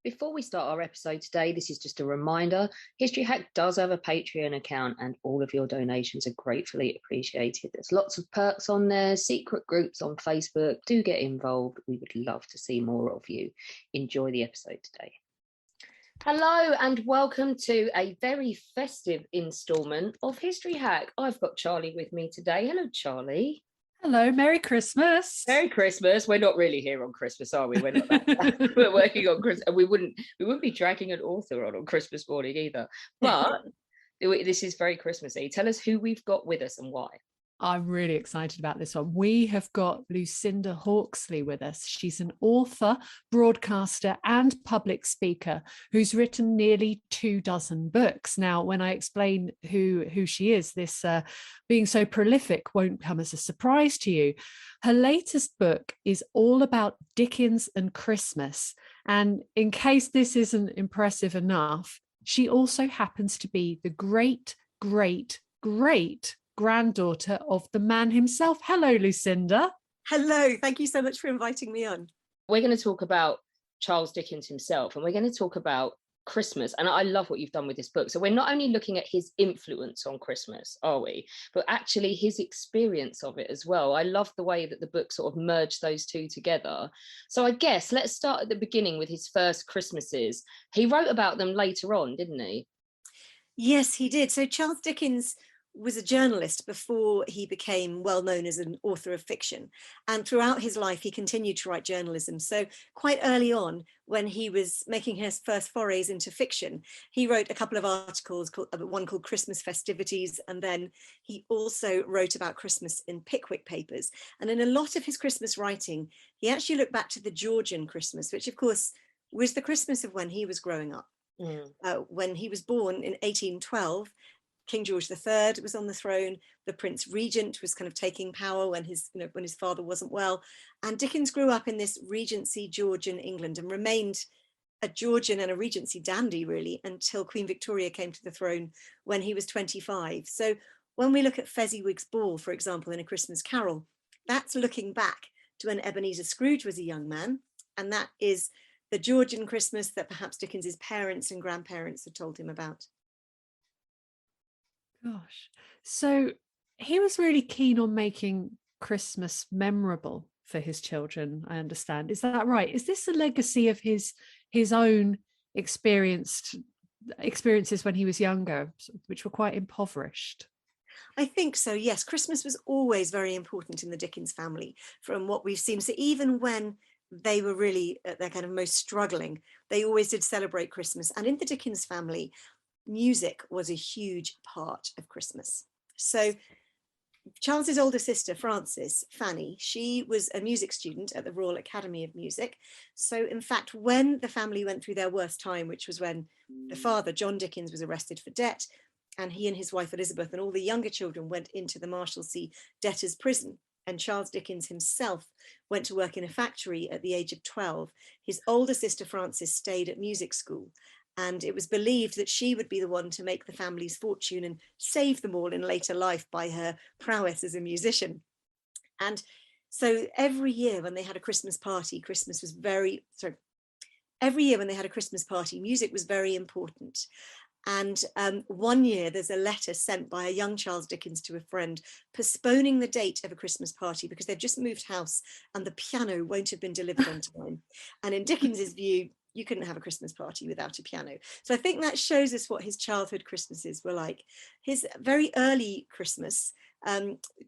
Before we start our episode today, this is just a reminder. History Hack does have a Patreon account and all of your donations are gratefully appreciated. There's lots of perks on there, secret groups on Facebook. Do get involved. We would love to see more of you. Enjoy the episode today. Hello and welcome to a very festive instalment of History Hack. I've got Charlie with me today. Hello, Charlie. Hello, Merry Christmas. Merry Christmas. We're not really here on Christmas, are we? We're not that. We're working on Christmas. And we wouldn't be dragging an author on Christmas morning either. But this is very Christmassy. Tell us who we've got with us and why. I'm really excited about this one. We have got Lucinda Hawksley with us. She's an author, broadcaster, and public speaker who's written nearly 24 books. Now, when I explain who she is, this being so prolific won't come as a surprise to you. Her latest book is all about Dickens and Christmas. And in case this isn't impressive enough, she also happens to be the great granddaughter of the man himself. Hello, Lucinda. Hello, thank you so much for inviting me on. We're going to talk about Charles Dickens himself, and we're going to talk about Christmas. And I love what you've done with this book. So we're not only looking at his influence on Christmas, are we? But actually his experience of it as well. I love the way that the book sort of merged those two together. So I guess let's start at the beginning with his first Christmases. He wrote about them later on, didn't he? Yes, he did. So Charles Dickens was a journalist before he became well known as an author of fiction. And throughout his life, he continued to write journalism. So quite early on, when he was making his first forays into fiction, he wrote a couple of articles, one called Christmas Festivities, and then he also wrote about Christmas in Pickwick Papers. And in a lot of his Christmas writing, he actually looked back to the Georgian Christmas, which of course was the Christmas of when he was growing up. When he was born in 1812, King George III was on the throne. The Prince Regent was kind of taking power when his father wasn't well. And Dickens grew up in this Regency Georgian England and remained a Georgian and a Regency dandy, really, until Queen Victoria came to the throne when he was 25. So when we look at Fezziwig's Ball, for example, in A Christmas Carol, that's looking back to when Ebenezer Scrooge was a young man. And that is the Georgian Christmas that perhaps Dickens's parents and grandparents had told him about. Gosh, so he was really keen on making Christmas memorable for his children, I understand. Is that right? Is this a legacy of his own experiences when he was younger, which were quite impoverished? I think so, yes. Christmas was always very important in the Dickens family, from what we've seen. So even when they were really at their kind of most struggling, they always did celebrate Christmas. And in the Dickens family, music was a huge part of Christmas. So Charles's older sister, Frances, Fanny, she was a music student at the Royal Academy of Music. So in fact, when the family went through their worst time, which was when the father, John Dickens, was arrested for debt, and he and his wife Elizabeth and all the younger children went into the Marshalsea debtors' prison, and Charles Dickens himself went to work in a factory at the age of 12, his older sister Frances stayed at music school. And it was believed that she would be the one to make the family's fortune and save them all in later life by her prowess as a musician. And so every year when they had a Christmas party, music was very important. And one year there's a letter sent by a young Charles Dickens to a friend postponing the date of a Christmas party because they've just moved house and the piano won't have been delivered on time. And in Dickens's view, you couldn't have a Christmas party without a piano. So I think that shows us what his childhood Christmases were like. His very early Christmas,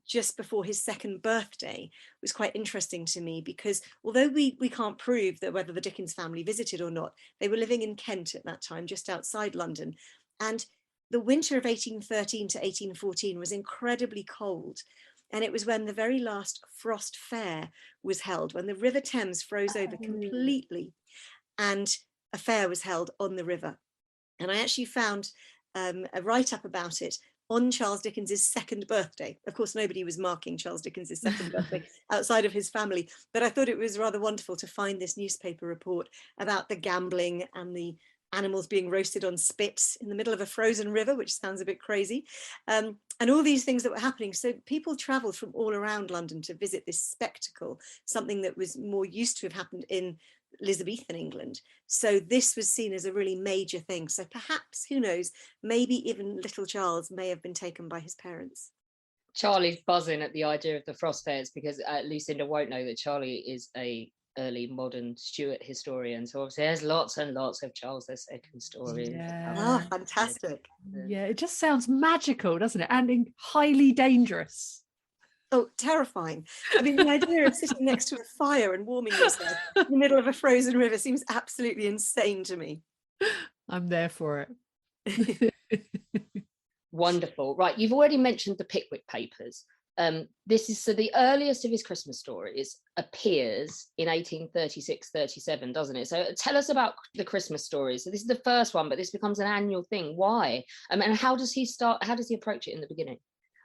just before his second birthday, was quite interesting to me because although we can't prove that whether the Dickens family visited or not, they were living in Kent at that time, just outside London. And the winter of 1813 to 1814 was incredibly cold. And it was when the very last Frost Fair was held, when the River Thames froze over completely. And a fair was held on the river. And I actually found a write-up about it on Charles Dickens's second birthday. Of course, nobody was marking Charles Dickens's second birthday outside of his family, but I thought it was rather wonderful to find this newspaper report about the gambling and the animals being roasted on spits in the middle of a frozen river, which sounds a bit crazy, and all these things that were happening. So people travelled from all around London to visit this spectacle, something that was more used to have happened in Elizabethan England. So this was seen as a really major thing. So perhaps, who knows, maybe even little Charles may have been taken by his parents. Charlie's buzzing at the idea of the Frost Fairs, because Lucinda won't know that Charlie is a early modern Stuart historian. So obviously there's lots and lots of Charles II stories. Oh, fantastic. Yeah, it just sounds magical, doesn't it? And highly dangerous. Oh, terrifying. I mean, the idea of sitting next to a fire and warming yourself in the middle of a frozen river seems absolutely insane to me. I'm there for it. Wonderful. Right, you've already mentioned the Pickwick Papers. This is, so the earliest of his Christmas stories appears in 1836-37, doesn't it? So tell us about the Christmas stories. So this is the first one, but this becomes an annual thing. Why? And how does he approach it in the beginning?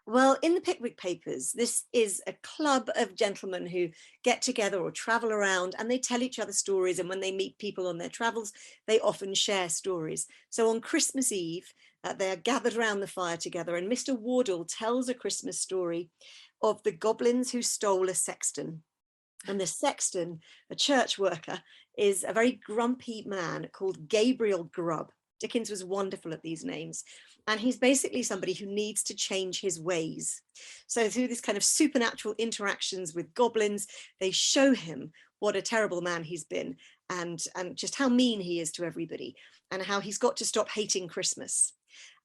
Well, in the Pickwick Papers, this is a club of gentlemen who get together or travel around, and they tell each other stories. And when they meet people on their travels, they often share stories. So on Christmas Eve, they are gathered around the fire together, and Mr. Wardle tells a Christmas story of the goblins who stole a sexton. And the sexton, a church worker, is a very grumpy man called Gabriel Grubb. Dickens was wonderful at these names. And he's basically somebody who needs to change his ways. So through this kind of supernatural interactions with goblins, they show him what a terrible man he's been, and just how mean he is to everybody, and how he's got to stop hating Christmas.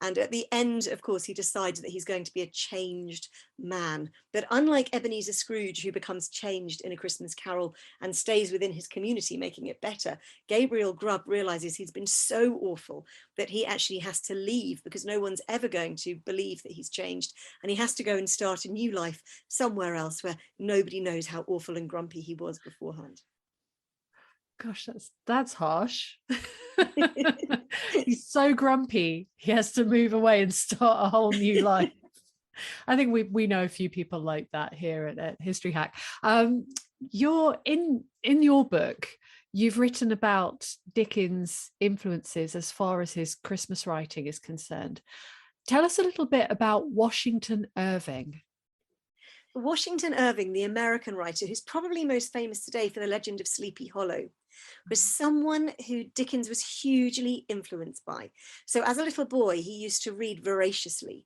And at the end, of course, he decides that he's going to be a changed man. But unlike Ebenezer Scrooge, who becomes changed in A Christmas Carol and stays within his community, making it better, Gabriel Grubb realizes he's been so awful that he actually has to leave, because no one's ever going to believe that he's changed. And he has to go and start a new life somewhere else where nobody knows how awful and grumpy he was beforehand. Gosh, that's harsh. He's so grumpy, he has to move away and start a whole new life. I think we know a few people like that here at History Hack. You're in your book, you've written about Dickens' influences as far as his Christmas writing is concerned. Tell us a little bit about Washington Irving. Washington Irving, the American writer, who's probably most famous today for The Legend of Sleepy Hollow, was someone who Dickens was hugely influenced by. So as a little boy, he used to read voraciously.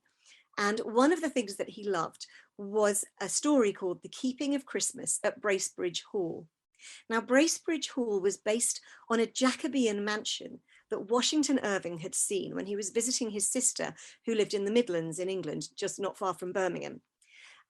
And one of the things that he loved was a story called The Keeping of Christmas at Bracebridge Hall. Now, Bracebridge Hall was based on a Jacobean mansion that Washington Irving had seen when he was visiting his sister, who lived in the Midlands in England, just not far from Birmingham.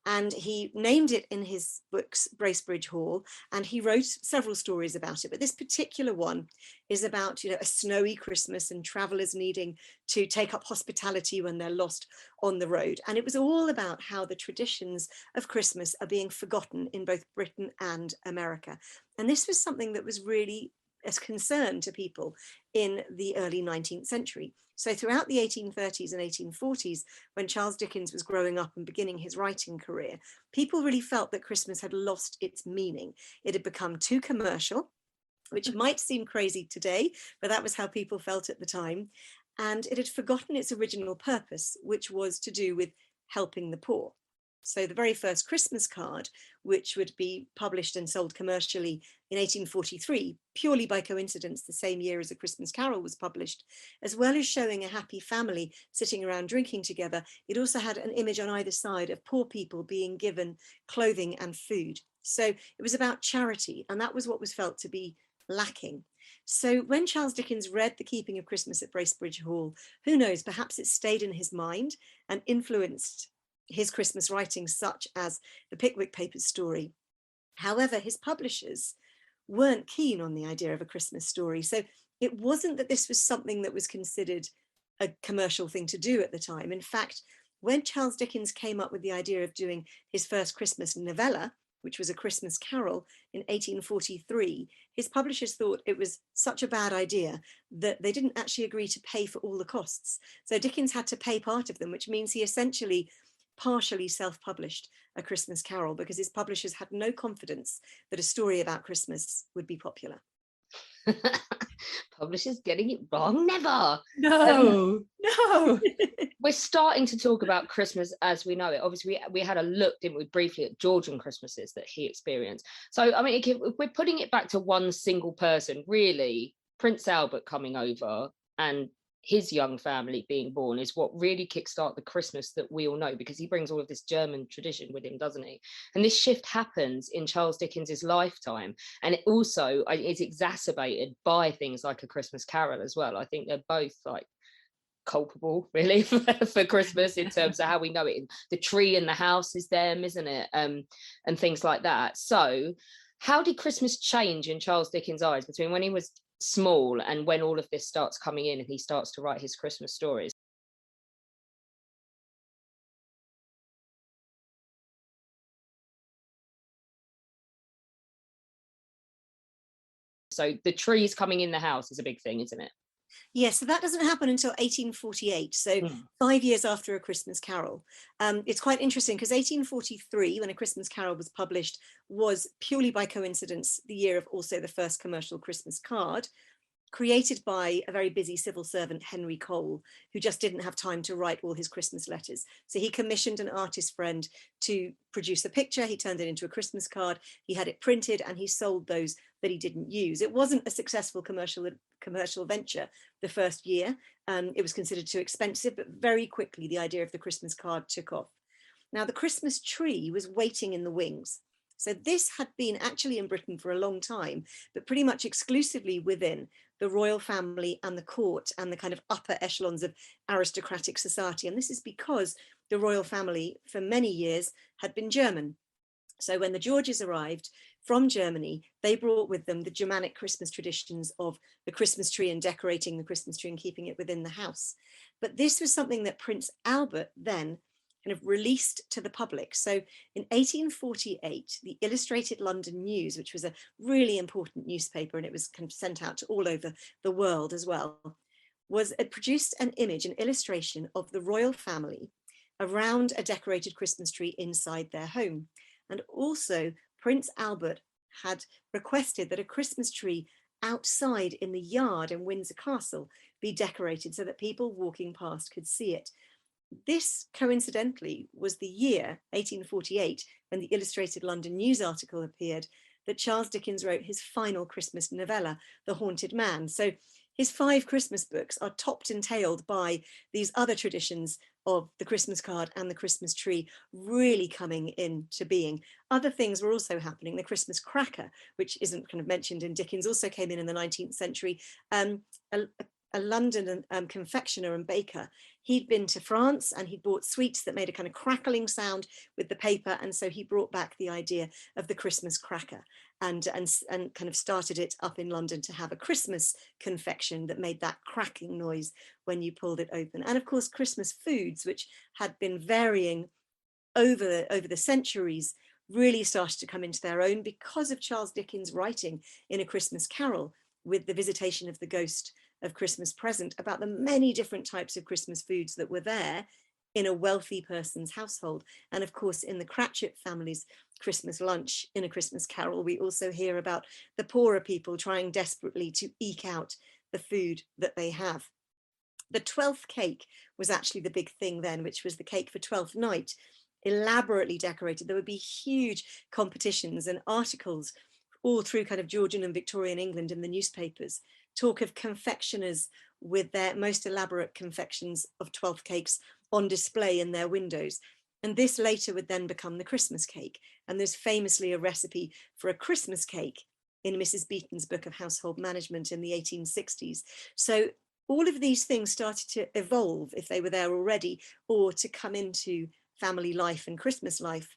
And he named it in his books Bracebridge Hall, and he wrote several stories about it. But this particular one is about, a snowy Christmas and travelers needing to take up hospitality when they're lost on the road. And it was all about how the traditions of Christmas are being forgotten in both Britain and America. And this was something that was really a concern to people in the early 19th century. So throughout the 1830s and 1840s, when Charles Dickens was growing up and beginning his writing career, people really felt that Christmas had lost its meaning. It had become too commercial, which might seem crazy today, but that was how people felt at the time. And it had forgotten its original purpose, which was to do with helping the poor. So the very first Christmas card, which would be published and sold commercially in 1843, purely by coincidence, the same year as A Christmas Carol was published, as well as showing a happy family sitting around drinking together, it also had an image on either side of poor people being given clothing and food. So it was about charity, and that was what was felt to be lacking. So when Charles Dickens read The Keeping of Christmas at Bracebridge Hall, who knows, perhaps it stayed in his mind and influenced his Christmas writings, such as the Pickwick Papers story. However, his publishers weren't keen on the idea of a Christmas story. So it wasn't that this was something that was considered a commercial thing to do at the time. In fact, when Charles Dickens came up with the idea of doing his first Christmas novella, which was A Christmas Carol in 1843, his publishers thought it was such a bad idea that they didn't actually agree to pay for all the costs. So Dickens had to pay part of them, which means he essentially partially self-published A Christmas Carol because his publishers had no confidence that a story about Christmas would be popular. Publishers getting it wrong? Never. No. We're starting to talk about Christmas as we know it. Obviously, we had a look, didn't we, briefly at Georgian Christmases that he experienced. So, I mean, if we're putting it back to one single person, really, Prince Albert coming over and his young family being born is what really kickstart the Christmas that we all know, because he brings all of this German tradition with him, doesn't he? And this shift happens in Charles Dickens's lifetime, and it also is exacerbated by things like A Christmas Carol as well. I think they're both like culpable really for Christmas in terms of how we know it. The tree in the house is them, isn't it? And things like that. So how did Christmas change in Charles Dickens' eyes between when he was small and when all of this starts coming in and he starts to write his Christmas stories? So the trees coming in the house is a big thing, isn't it? Yes, so that doesn't happen until 1848, so 5 years after A Christmas Carol. It's quite interesting because 1843, when A Christmas Carol was published, was purely by coincidence the year of also the first commercial Christmas card, created by a very busy civil servant, Henry Cole, who just didn't have time to write all his Christmas letters. So he commissioned an artist friend to produce a picture. He turned it into a Christmas card. He had it printed and he sold those that he didn't use. It wasn't a successful commercial venture the first year. It was considered too expensive, but very quickly the idea of the Christmas card took off. Now the Christmas tree was waiting in the wings. So this had been actually in Britain for a long time, but pretty much exclusively within the royal family and the court and the kind of upper echelons of aristocratic society. And this is because the royal family for many years had been German. So when the Georges arrived from Germany, they brought with them the Germanic Christmas traditions of the Christmas tree and decorating the Christmas tree and keeping it within the house. But this was something that Prince Albert then kind of released to the public. So in 1848, the Illustrated London News, which was a really important newspaper, and it was kind of sent out to all over the world as well, it produced an image, an illustration of the royal family around a decorated Christmas tree inside their home. And also Prince Albert had requested that a Christmas tree outside in the yard in Windsor Castle be decorated so that people walking past could see it. This coincidentally was the year 1848 when the Illustrated London News article appeared that Charles Dickens wrote his final Christmas novella, The Haunted Man. So his 5 Christmas books are topped and tailed by these other traditions of the Christmas card and the Christmas tree really coming into being. Other things were also happening. The Christmas cracker, which isn't kind of mentioned in Dickens, also came in the 19th century. A London confectioner and baker, he'd been to France and he'd bought sweets that made a kind of crackling sound with the paper, and so he brought back the idea of the Christmas cracker and kind of started it up in London to have a Christmas confection that made that cracking noise when you pulled it open. And of course Christmas foods, which had been varying over the centuries, really started to come into their own because of Charles Dickens' writing in A Christmas Carol with the visitation of the ghost of Christmas Present about the many different types of Christmas foods that were there in a wealthy person's household. And of course, in the Cratchit family's Christmas lunch in A Christmas Carol, we also hear about the poorer people trying desperately to eke out the food that they have. The 12th cake was actually the big thing then, which was the cake for 12th night, elaborately decorated. There would be huge competitions and articles all through kind of Georgian and Victorian England in the newspapers, talk of confectioners with their most elaborate confections of 12th cakes on display in their windows. And this later would then become the Christmas cake. And there's famously a recipe for a Christmas cake in Mrs. Beeton's book of household management in the 1860s. So all of these things started to evolve, if they were there already, or to come into family life and Christmas life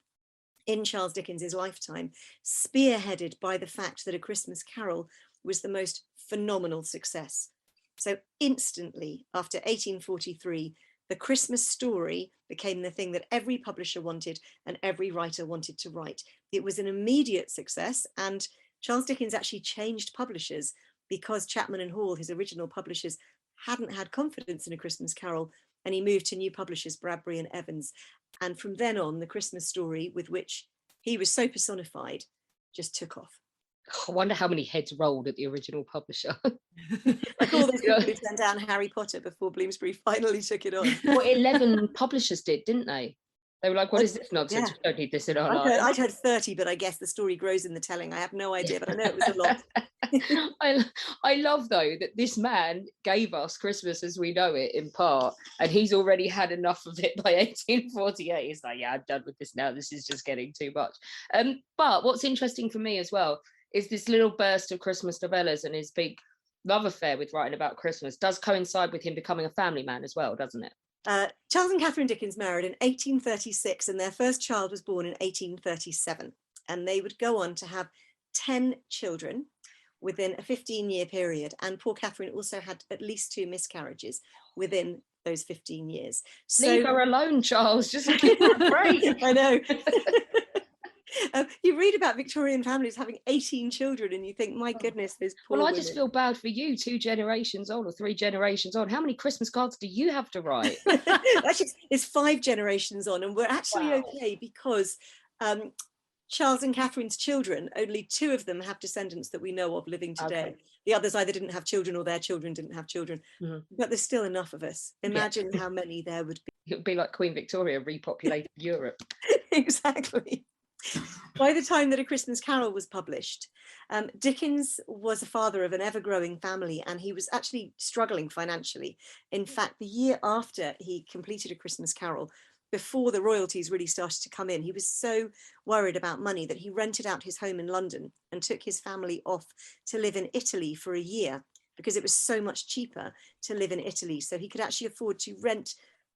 in Charles Dickens's lifetime, spearheaded by the fact that A Christmas Carol was the most phenomenal success. So instantly, after 1843, the Christmas story became the thing that every publisher wanted and every writer wanted to write. It was an immediate success, and Charles Dickens actually changed publishers because Chapman and Hall, his original publishers, hadn't had confidence in A Christmas Carol, and he moved to new publishers, Bradbury and Evans. And from then on, the Christmas story with which he was so personified just took off. I wonder how many heads rolled at the original publisher. Like all those people who turned down Harry Potter before Bloomsbury finally took it on. Well, 11 publishers did, didn't they? They were like, what is this nonsense? Yeah. We don't need this in our life. I'd heard 30, but I guess the story grows in the telling. I have no idea, but I know it was a lot. I love, though, that this man gave us Christmas as we know it, in part, and he's already had enough of it by 1848. He's like, yeah, I'm done with this now. This is just getting too much. But what's interesting for me as well is this little burst of Christmas novellas, and his big love affair with writing about Christmas does coincide with him becoming a family man as well, doesn't it? Charles and Catherine Dickens married in 1836, and their first child was born in 1837. And they would go on to have 10 children within a 15-year period. And poor Catherine also had at least 2 miscarriages within those 15 years. So leave her alone, Charles. Just give her a break. I know. You read about Victorian families having 18 children and you think, my goodness, there's poor Well, I women. just feel bad for you, 2 generations on or 3 generations on. How many Christmas cards do you have to write? Actually, it's 5 generations on, and we're actually okay because Charles and Catherine's children, only 2 of them have descendants that we know of living today. Okay. The others either didn't have children or their children didn't have children. Mm-hmm. But there's still enough of us. Imagine how many there would be. It would be like Queen Victoria repopulated Europe. Exactly. By the time that A Christmas Carol was published, Dickens was a father of an ever-growing family, and he was actually struggling financially. In fact, the year after he completed A Christmas Carol, before the royalties really started to come in, he was so worried about money that he rented out his home in London and took his family off to live in Italy for a year, because it was so much cheaper to live in Italy. So he could actually afford to rent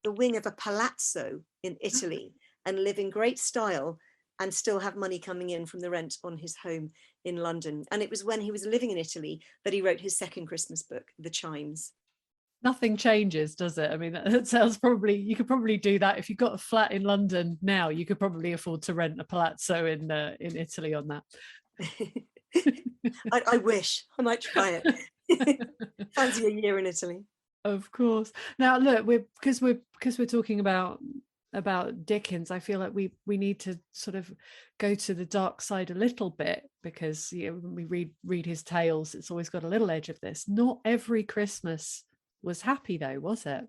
the wing of a palazzo in Italy and live in great style and still have money coming in from the rent on his home in London. And it was when he was living in Italy that he wrote his second Christmas book, The Chimes. Nothing changes, does it? I mean, that sounds you could probably do that. If you've got a flat in London now, you could probably afford to rent a palazzo in Italy on that. I wish. I might try it. Fancy a year in Italy. Of course. Now, look, because we're talking about Dickens, I feel like we need to sort of go to the dark side a little bit, because when we read his tales, it's always got a little edge of this. Not every Christmas was happy, though, was it?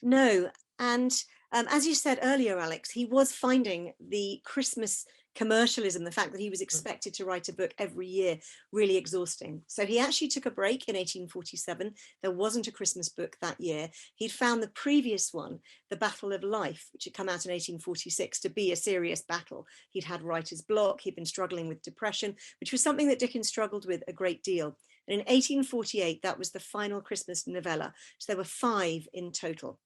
No. And as you said earlier, Alex, he was finding the Christmas commercialism, the fact that he was expected to write a book every year, really exhausting. So he actually took a break in 1847. There wasn't a Christmas book that year. He'd found the previous one, The Battle of Life, which had come out in 1846, to be a serious battle. He'd had writer's block. He'd been struggling with depression, which was something that Dickens struggled with a great deal. And in 1848, that was the final Christmas novella. So there were 5 in total.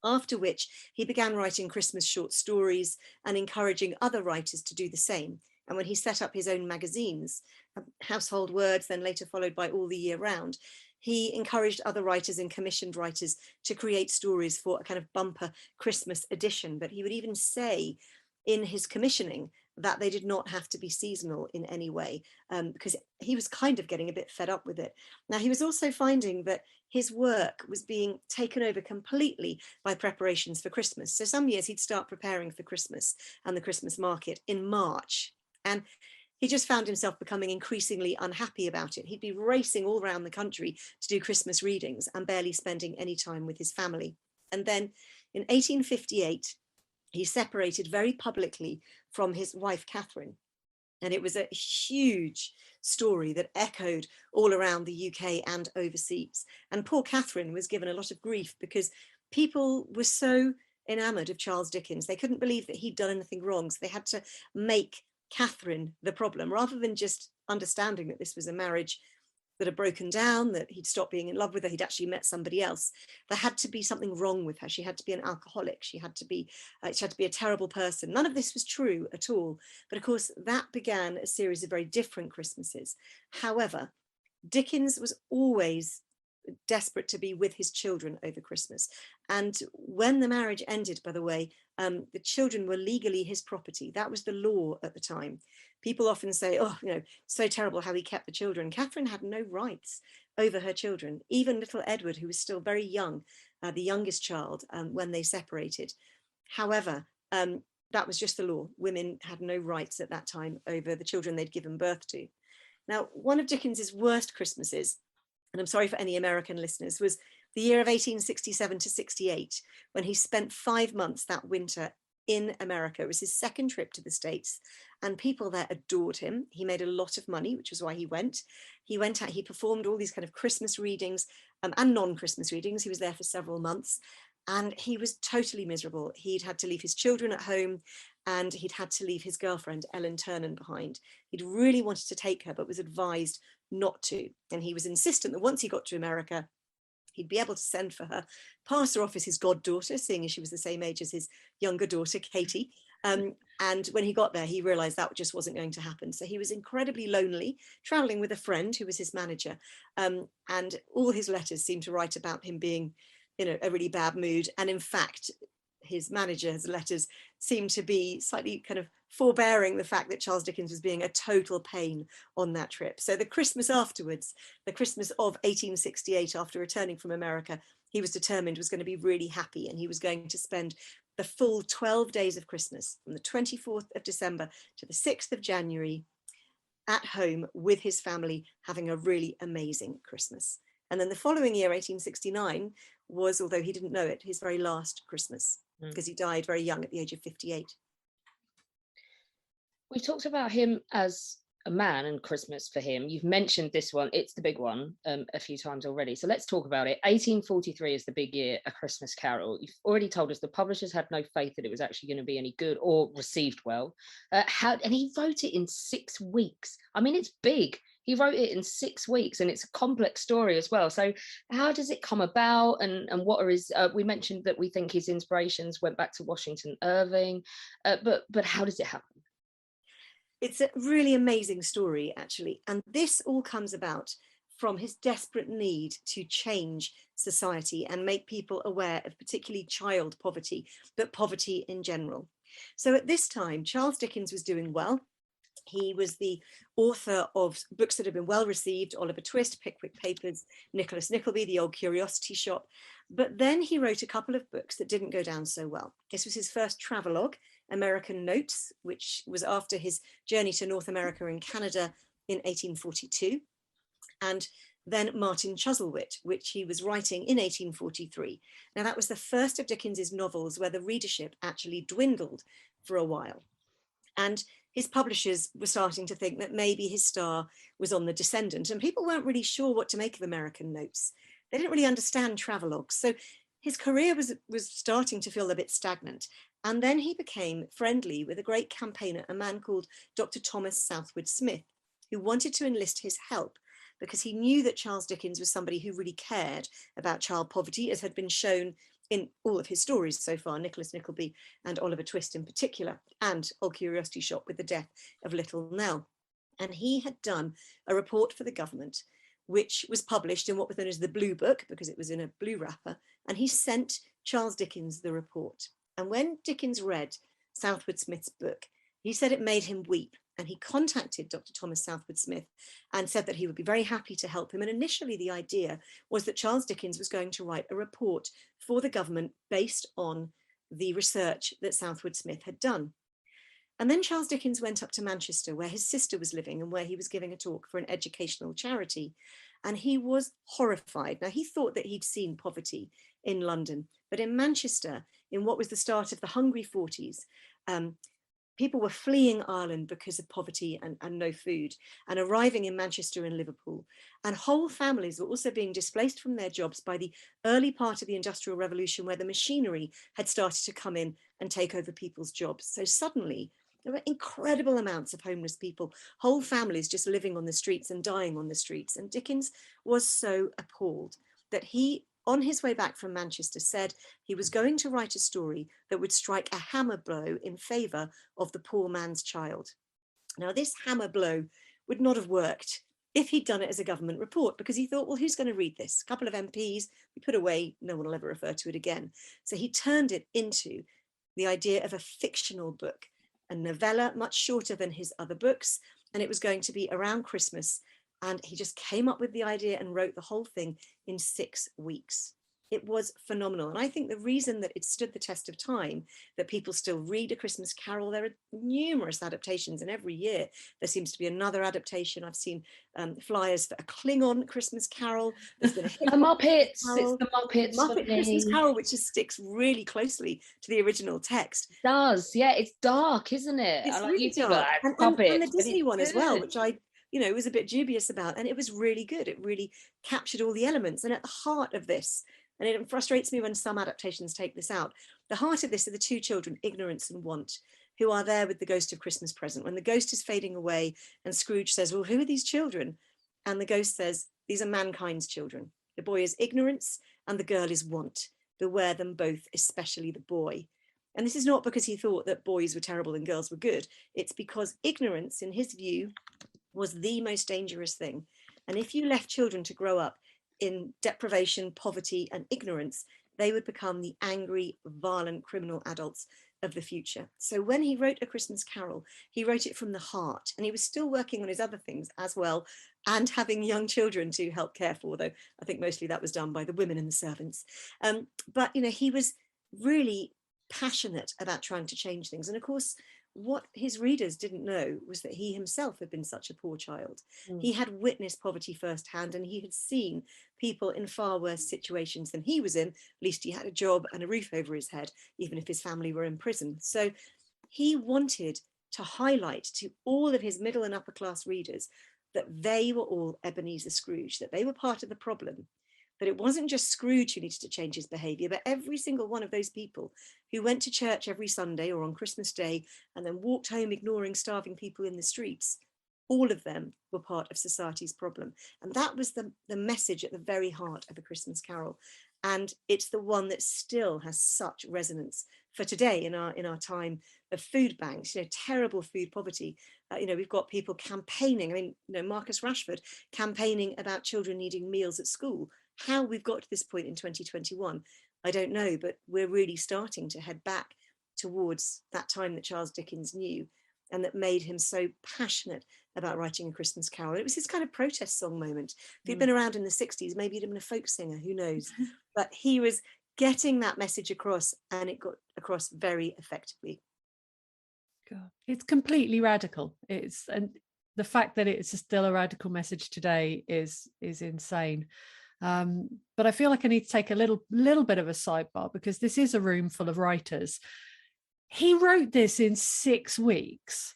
After which he began writing Christmas short stories and encouraging other writers to do the same. And when he set up his own magazines, Household Words, then later followed by All the Year Round, he encouraged other writers and commissioned writers to create stories for a kind of bumper Christmas edition. But he would even say in his commissioning that they did not have to be seasonal in any way, because he was kind of getting a bit fed up with it. Now, he was also finding that his work was being taken over completely by preparations for Christmas. So some years he'd start preparing for Christmas and the Christmas market in March. And he just found himself becoming increasingly unhappy about it. He'd be racing all around the country to do Christmas readings and barely spending any time with his family. And then in 1858, he separated very publicly from his wife, Catherine. And it was a huge story that echoed all around the UK and overseas. And poor Catherine was given a lot of grief because people were so enamored of Charles Dickens. They couldn't believe that he'd done anything wrong. So they had to make Catherine the problem, rather than just understanding that this was a marriage that had broken down, that he'd stopped being in love with her, he'd actually met somebody else. There had to be something wrong with her. She had to be an alcoholic. She had to be a terrible person. None of this was true at all. But of course, that began a series of very different Christmases. However, Dickens was always desperate to be with his children over Christmas. And when the marriage ended, by the way, the children were legally his property. That was the law at the time. People often say, oh, so terrible how he kept the children. Catherine had no rights over her children. Even little Edward, who was still very young, the youngest child, when they separated. However, that was just the law. Women had no rights at that time over the children they'd given birth to. Now, one of Dickens's worst Christmases, and I'm sorry for any American listeners, was the year of 1867 to 68, when he spent 5 months that winter in America. It was his second trip to the States, and people there adored him. He made a lot of money, which was why he went. He went out, he performed all these kind of Christmas readings and non-Christmas readings. He was there for several months, and he was totally miserable. He'd had to leave his children at home, and he'd had to leave his girlfriend, Ellen Ternan, behind. He'd really wanted to take her, but was advised not to. And he was insistent that once he got to America, he'd be able to send for her, pass her off as his goddaughter, seeing as she was the same age as his younger daughter, Katie. And when he got there, he realized that just wasn't going to happen. So he was incredibly lonely, traveling with a friend who was his manager. And all his letters seem to write about him being in a really bad mood. And in fact, his manager's letters seem to be slightly kind of forbearing the fact that Charles Dickens was being a total pain on that trip. So the Christmas afterwards, the Christmas of 1868, after returning from America, he was determined was going to be really happy, and he was going to spend the full 12 days of Christmas, from the 24th of December to the 6th of January, at home with his family, having a really amazing Christmas. And then the following year, 1869, was, although he didn't know it, his very last Christmas, because he died very young at the age of 58. We've talked about him as a man and Christmas for him. You've mentioned this one, it's the big one, a few times already. So let's talk about it. 1843 is the big year, A Christmas Carol. You've already told us the publishers had no faith that it was actually going to be any good or received well. And he wrote it in 6 weeks. I mean, it's big. He wrote it in 6 weeks, and it's a complex story as well. So how does it come about, and what are his, we mentioned that we think his inspirations went back to Washington Irving, but how does it happen? It's a really amazing story, actually. And this all comes about from his desperate need to change society and make people aware of particularly child poverty, but poverty in general. So at this time, Charles Dickens was doing well. He was the author of books that have been well received: Oliver Twist, Pickwick Papers, Nicholas Nickleby, The Old Curiosity Shop. But then he wrote a couple of books that didn't go down so well. This was his first travelogue, American Notes, which was after his journey to North America and Canada in 1842. And then Martin Chuzzlewit, which he was writing in 1843. Now, that was the first of Dickens's novels where the readership actually dwindled for a while. And his publishers were starting to think that maybe his star was on the descendant, and people weren't really sure what to make of American Notes. They didn't really understand travelogues. So his career was starting to feel a bit stagnant. And then he became friendly with a great campaigner, a man called Dr. Thomas Southwood Smith, who wanted to enlist his help because he knew that Charles Dickens was somebody who really cared about child poverty, as had been shown in all of his stories so far, Nicholas Nickleby and Oliver Twist in particular, and Old Curiosity Shop with the death of little Nell. And he had done a report for the government, which was published in what was known as the Blue Book, because it was in a blue wrapper, and he sent Charles Dickens the report. And when Dickens read Southwood Smith's book, he said it made him weep. And he contacted Dr. Thomas Southwood Smith and said that he would be very happy to help him. And initially the idea was that Charles Dickens was going to write a report for the government based on the research that Southwood Smith had done. And then Charles Dickens went up to Manchester, where his sister was living and where he was giving a talk for an educational charity. And he was horrified. Now, he thought that he'd seen poverty in London, but in Manchester, in what was the start of the Hungry 40s, people were fleeing Ireland because of poverty and no food, and arriving in Manchester and Liverpool. And whole families were also being displaced from their jobs by the early part of the Industrial Revolution, where the machinery had started to come in and take over people's jobs. So suddenly, there were incredible amounts of homeless people, whole families just living on the streets and dying on the streets. And Dickens was so appalled that he, on his way back from Manchester, said he was going to write a story that would strike a hammer blow in favour of the poor man's child. Now, this hammer blow would not have worked if he'd done it as a government report, because he thought, well, who's going to read this? A couple of MPs, we put away, no one will ever refer to it again. So he turned it into the idea of a fictional book, a novella much shorter than his other books, and it was going to be around Christmas. And he just came up with the idea and wrote the whole thing in 6 weeks. It was phenomenal. And I think the reason that it stood the test of time, that people still read A Christmas Carol, there are numerous adaptations, and every year there seems to be another adaptation. I've seen flyers for a Klingon Christmas Carol. There's been a The Muppets. Carol, It's the Muppets. Muppet Christmas Carol, which just sticks really closely to the original text. It does, yeah. It's dark, isn't it? It's like, really you think, dark. like, And puppets, the Disney one as well, good. which I, was a bit dubious about, and it was really good. It really captured all the elements. And at the heart of this, and it frustrates me when some adaptations take this out, the heart of this are the two children, Ignorance and Want, who are there with the ghost of Christmas Present. When the ghost is fading away and Scrooge says, well, who are these children? And the ghost says, these are mankind's children. The boy is Ignorance and the girl is Want. Beware them both, especially the boy. And this is not because he thought that boys were terrible and girls were good. It's because ignorance, in his view, was the most dangerous thing. And if you left children to grow up in deprivation, poverty, and ignorance, they would become the angry, violent, criminal adults of the future. So when he wrote A Christmas Carol, he wrote it from the heart, and he was still working on his other things as well, and having young children to help care for, though I think mostly that was done by the women and the servants. But he was really passionate about trying to change things. And of course, what his readers didn't know was that he himself had been such a poor child. He had witnessed poverty firsthand, and he had seen people in far worse situations than he was in. At least he had a job and a roof over his head, even if his family were in prison. So he wanted to highlight to all of his middle and upper class readers that they were all Ebenezer Scrooge, that they were part of the problem, that it wasn't just Scrooge who needed to change his behavior, but every single one of those people who went to church every Sunday or on Christmas Day and then walked home ignoring starving people in the streets, all of them were part of society's problem. And that was the message at the very heart of A Christmas Carol. And it's the one that still has such resonance for today in our time of food banks, terrible food poverty. We've got people campaigning. I mean, Marcus Rashford campaigning about children needing meals at school. How we've got to this point in 2021, I don't know, but we're really starting to head back towards that time that Charles Dickens knew and that made him so passionate about writing A Christmas Carol. It was his kind of protest song moment. If he'd been around in the 60s, maybe he'd have been a folk singer, who knows? But he was getting that message across, and it got across very effectively. God, it's completely radical. And the fact that it's still a radical message today is insane. But I feel like I need to take a little bit of a sidebar, because this is a room full of writers. He wrote this in 6 weeks.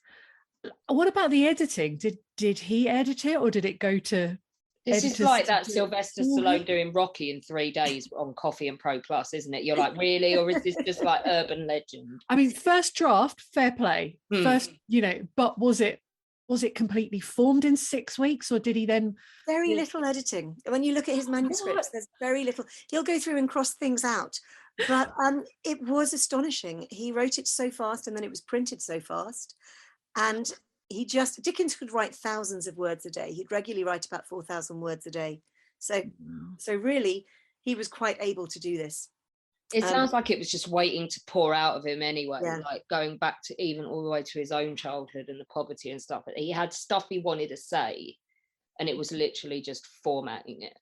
What about the editing? Did he edit it, or did it go to? This is like that Sylvester Stallone doing Rocky in 3 days on Coffee and Pro Plus, isn't it? You're like, really? Or is this just like urban legend? I mean, first draft, fair play. First, but was it completely formed in 6 weeks, or did he then? Very little editing. When you look at his manuscripts, there's very little. He'll go through and cross things out. But it was astonishing. He wrote it so fast, and then it was printed so fast. And Dickens could write thousands of words a day. He'd regularly write about 4,000 words a day. So really, he was quite able to do this. It sounds like it was just waiting to pour out of him anyway, like going back to even all the way to his own childhood and the poverty and stuff. He had stuff he wanted to say, and it was literally just formatting it.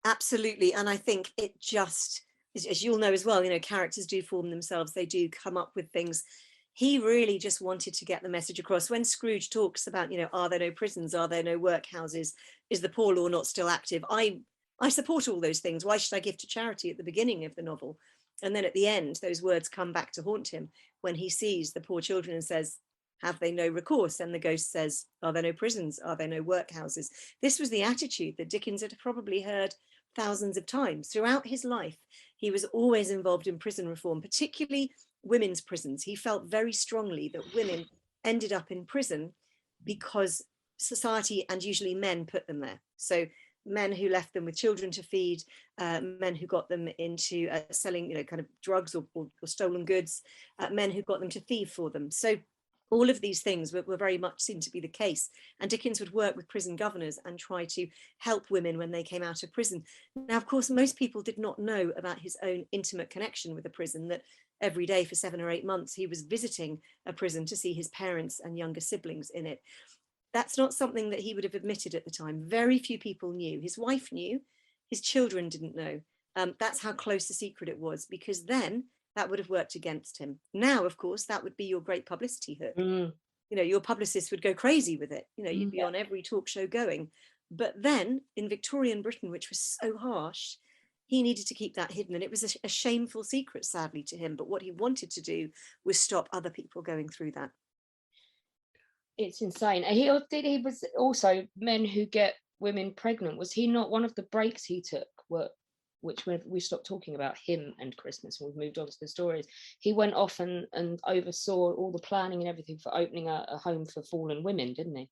Absolutely. And I think it just, as you'll know as well, characters do form themselves. They do come up with things. He really just wanted to get the message across. When Scrooge talks about, are there no prisons? Are there no workhouses? Is the poor law not still active? I support all those things. Why should I give to charity at the beginning of the novel? And then at the end, those words come back to haunt him when he sees the poor children and says, have they no recourse? And the ghost says, are there no prisons? Are there no workhouses? This was the attitude that Dickens had probably heard thousands of times throughout his life. He was always involved in prison reform, particularly women's prisons. He felt very strongly that women ended up in prison because society and usually men put them there. So men who left them with children to feed, men who got them into selling, kind of drugs or stolen goods, men who got them to thieve for them. So all of these things were very much seen to be the case. And Dickens would work with prison governors and try to help women when they came out of prison. Now, of course, most people did not know about his own intimate connection with the prison, that every day for 7 or 8 months, he was visiting a prison to see his parents and younger siblings in it. That's not something that he would have admitted at the time. Very few people knew. His wife knew, his children didn't know. That's how close a secret it was, because then that would have worked against him. Now, of course, that would be your great publicity hook. You know, your publicist would go crazy with it. You know, you'd be on every talk show going. But then in Victorian Britain, which was so harsh, he needed to keep that hidden. And it was a shameful secret, sadly, to him. But what he wanted to do was stop other people going through that. It's insane. And he was also men who get women pregnant. Was he not one of the breaks he took? Which we stopped talking about him and Christmas and we've moved on to the stories. He went off and oversaw all the planning and everything for opening a home for fallen women, didn't he?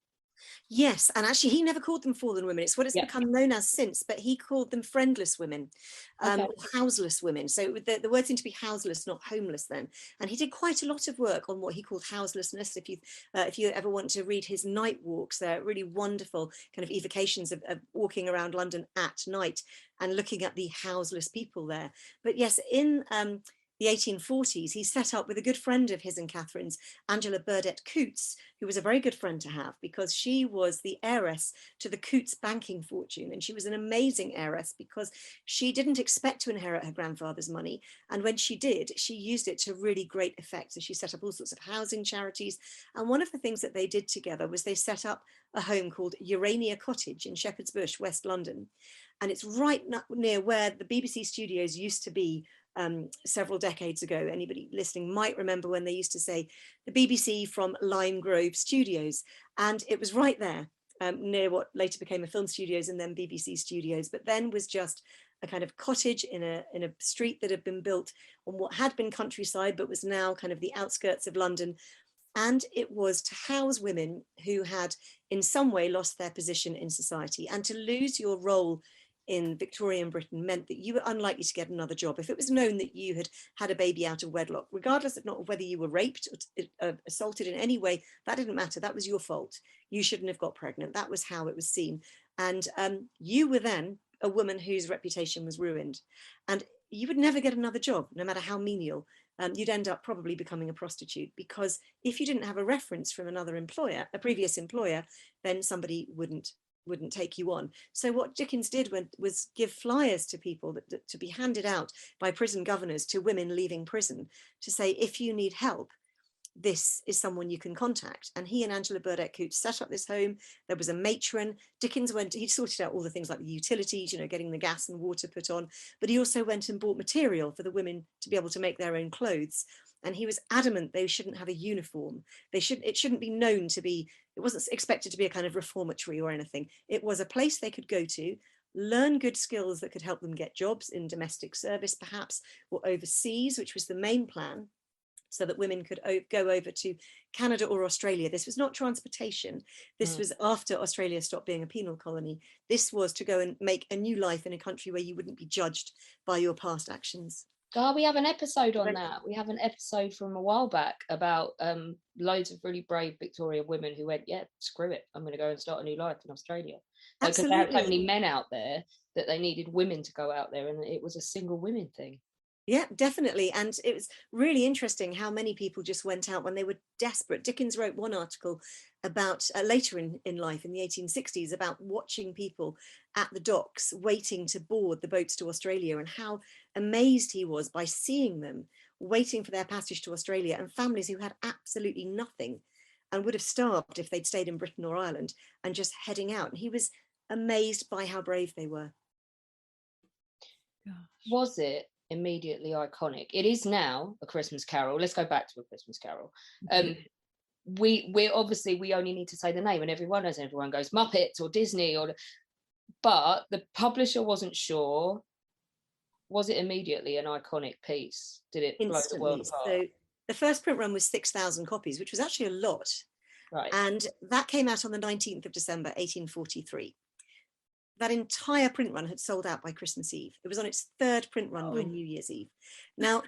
Yes, and actually he never called them fallen women. It's what it's become known as since, but he called them friendless women, or houseless women. So the word seemed to be houseless, not homeless then. And he did quite a lot of work on what he called houselessness. If you ever want to read his night walks, they're really wonderful kind of evocations of walking around London at night and looking at the houseless people there. But yes, in the 1840s, he set up with a good friend of his and Catherine's, Angela Burdett Coutts, who was a very good friend to have because she was the heiress to the Coutts banking fortune. And she was an amazing heiress because she didn't expect to inherit her grandfather's money. And when she did, she used it to really great effect. So she set up all sorts of housing charities. And one of the things that they did together was they set up a home called Urania Cottage in Shepherd's Bush, West London. And it's right near where the BBC studios used to be several decades ago. Anybody listening might remember when they used to say the BBC from Lime Grove Studios, and it was right there near what later became a film studios and then BBC studios, but then was just a kind of cottage in a street that had been built on what had been countryside but was now kind of the outskirts of London. And it was to house women who had in some way lost their position in society. And to lose your role in Victorian Britain meant that you were unlikely to get another job. If it was known that you had had a baby out of wedlock, regardless of not whether you were raped or assaulted in any way, that didn't matter. That was your fault. You shouldn't have got pregnant. That was how it was seen. And you were then a woman whose reputation was ruined. And you would never get another job, no matter how menial. You'd end up probably becoming a prostitute, because if you didn't have a reference from another employer, a previous employer, then somebody wouldn't take you on. So what Dickens did was give flyers to people that to be handed out by prison governors to women leaving prison to say, if you need help, this is someone you can contact. And he and Angela Burdett Coutts set up this home. There was a matron. Dickens he sorted out all the things like the utilities, getting the gas and water put on, but he also went and bought material for the women to be able to make their own clothes. And he was adamant they shouldn't have a uniform. It shouldn't be known to be, it wasn't expected to be a kind of reformatory or anything. It was a place they could go to, learn good skills that could help them get jobs in domestic service perhaps, or overseas, which was the main plan, so that women could go over to Canada or Australia. This was not transportation. This was after Australia stopped being a penal colony. This was to go and make a new life in a country where you wouldn't be judged by your past actions. Oh, we have an episode on that. We have an episode from a while back about loads of really brave Victorian women who went, yeah, screw it, I'm going to go and start a new life in Australia. Because they had so many men out there that they needed women to go out there, and it was a single women thing. Yeah, definitely. And it was really interesting how many people just went out when they were desperate. Dickens wrote one article about later in life in the 1860s about watching people at the docks waiting to board the boats to Australia, and how amazed he was by seeing them waiting for their passage to Australia, and families who had absolutely nothing and would have starved if they'd stayed in Britain or Ireland, and just heading out. And he was amazed by how brave they were. Gosh. Was it immediately iconic? It is now A Christmas Carol. Let's go back to A Christmas Carol. We obviously, we only need to say the name and everyone knows, everyone goes Muppets or Disney, but the publisher wasn't sure. Was it immediately an iconic piece? Did it blow the world apart? So the first print run was 6,000 copies, which was actually a lot. Right. And that came out on the 19th of December 1843. That entire print run had sold out by Christmas Eve. It was on its third print run by New Year's Eve. Now,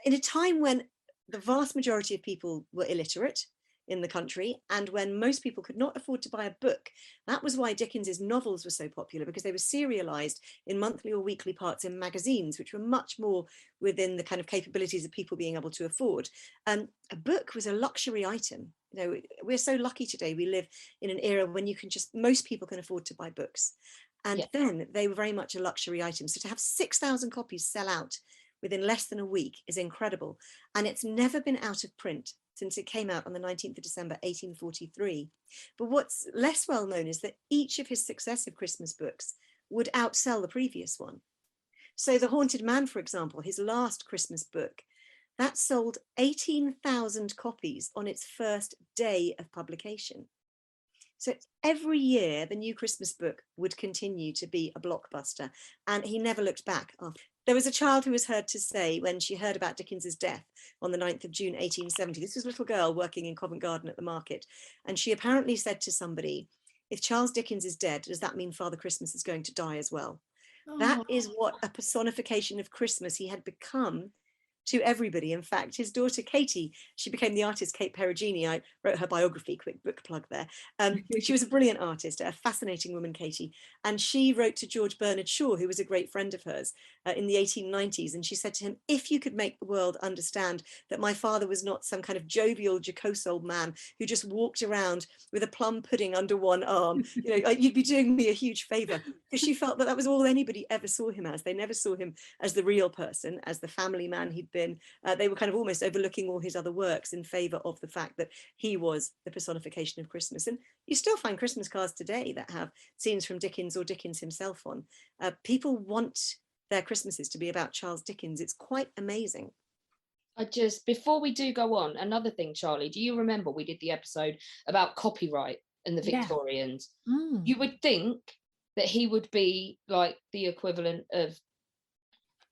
in a time when the vast majority of people were illiterate in the country, and when most people could not afford to buy a book, that was why Dickens's novels were so popular, because they were serialized in monthly or weekly parts in magazines, which were much more within the kind of capabilities of people being able to afford. A book was a luxury item. We're so lucky today. We live in an era when most people can afford to buy books. And then they were very much a luxury item. So to have 6,000 copies sell out within less than a week is incredible. And it's never been out of print since it came out on the 19th of December, 1843. But what's less well known is that each of his successive Christmas books would outsell the previous one. So The Haunted Man, for example, his last Christmas book, that sold 18,000 copies on its first day of publication. So every year, the new Christmas book would continue to be a blockbuster, and he never looked back. There was a child who was heard to say, when she heard about Dickens's death on the 9th of June, 1870, this was a little girl working in Covent Garden at the market, and she apparently said to somebody, if Charles Dickens is dead, does that mean Father Christmas is going to die as well? Oh. That is what a personification of Christmas he had become to everybody. In fact, his daughter Katie, she became the artist Kate Perugini. I wrote her biography, quick book plug there. She was a brilliant artist, a fascinating woman, Katie. And she wrote to George Bernard Shaw, who was a great friend of hers in the 1890s. And she said to him, if you could make the world understand that my father was not some kind of jovial, jocose old man who just walked around with a plum pudding under one arm, you know, you'd be doing me a huge favor. Because she felt that that was all anybody ever saw him as. They never saw him as the real person, as the family man he'd been. They were kind of almost overlooking all his other works in favor of the fact that he was the personification of Christmas. And you still find Christmas cards today that have scenes from Dickens or Dickens himself on. People want their Christmases to be about Charles Dickens. It's quite amazing. Before we do go on, another thing, Charlie, do you remember we did the episode about copyright and the Victorians? You would think that he would be like the equivalent of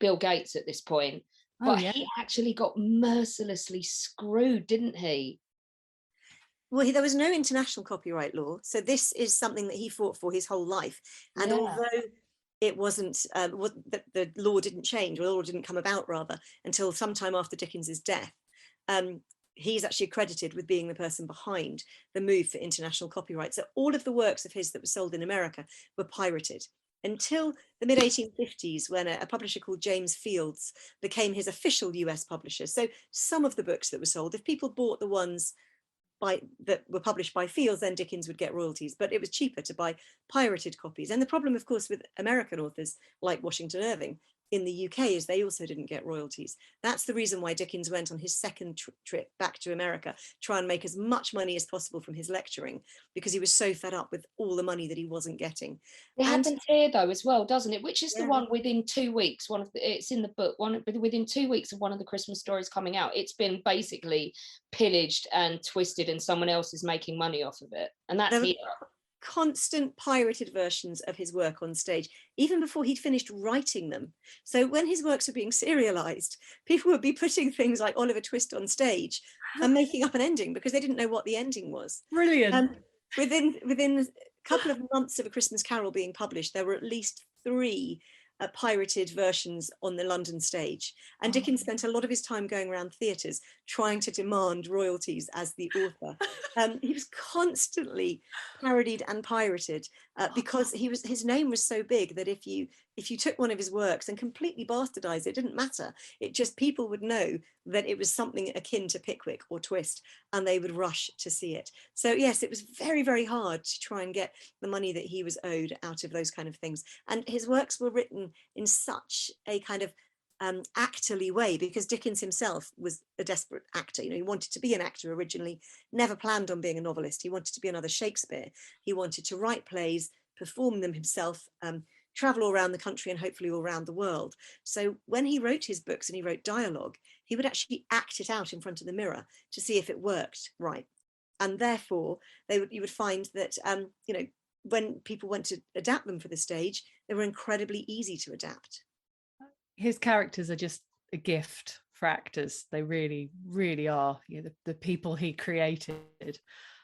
Bill Gates at this point. But he actually got mercilessly screwed, didn't he? Well, there was no international copyright law. So this is something that he fought for his whole life. And although it wasn't, the law didn't change, or the law didn't come about rather, until sometime after Dickens's death, he's actually credited with being the person behind the move for international copyright. So all of the works of his that were sold in America were pirated. Until the mid-1850s, when a publisher called James Fields became his official US publisher. So some of the books that were sold, if people bought the ones that were published by Fields, then Dickens would get royalties, but it was cheaper to buy pirated copies. And the problem, of course, with American authors like Washington Irving in the UK is they also didn't get royalties. That's the reason why Dickens went on his second trip back to America, try and make as much money as possible from his lecturing, because he was so fed up with all the money that he wasn't getting. It happens here though as well, doesn't it? Which is the one within 2 weeks, it's in the book, within 2 weeks of one of the Christmas stories coming out, it's been basically pillaged and twisted and someone else is making money off of it. And that's here. Constant pirated versions of his work on stage, even before he'd finished writing them. So when his works were being serialized, people would be putting things like Oliver Twist on stage and making up an ending because they didn't know what the ending was. Brilliant. Within a couple of months of A Christmas Carol being published, there were at least 3 pirated versions on the London stage. And Dickens spent a lot of his time going around theatres trying to demand royalties as the author. He was constantly parodied and pirated because his name was so big that if you took one of his works and completely bastardized it, it didn't matter. It just, people would know that it was something akin to Pickwick or Twist, and they would rush to see it. So yes, it was very, very hard to try and get the money that he was owed out of those kind of things. And his works were written in such a kind of actorly way, because Dickens himself was a desperate actor. You know, he wanted to be an actor originally, never planned on being a novelist. He wanted to be another Shakespeare. He wanted to write plays, perform them himself, travel all around the country and hopefully all around the world. So when he wrote his books and he wrote dialogue, he would actually act it out in front of the mirror to see if it worked right. And therefore, you would find that, you know, when people went to adapt them for the stage, they were incredibly easy to adapt. His characters are just a gift for actors. They really, really are. You know, the people he created.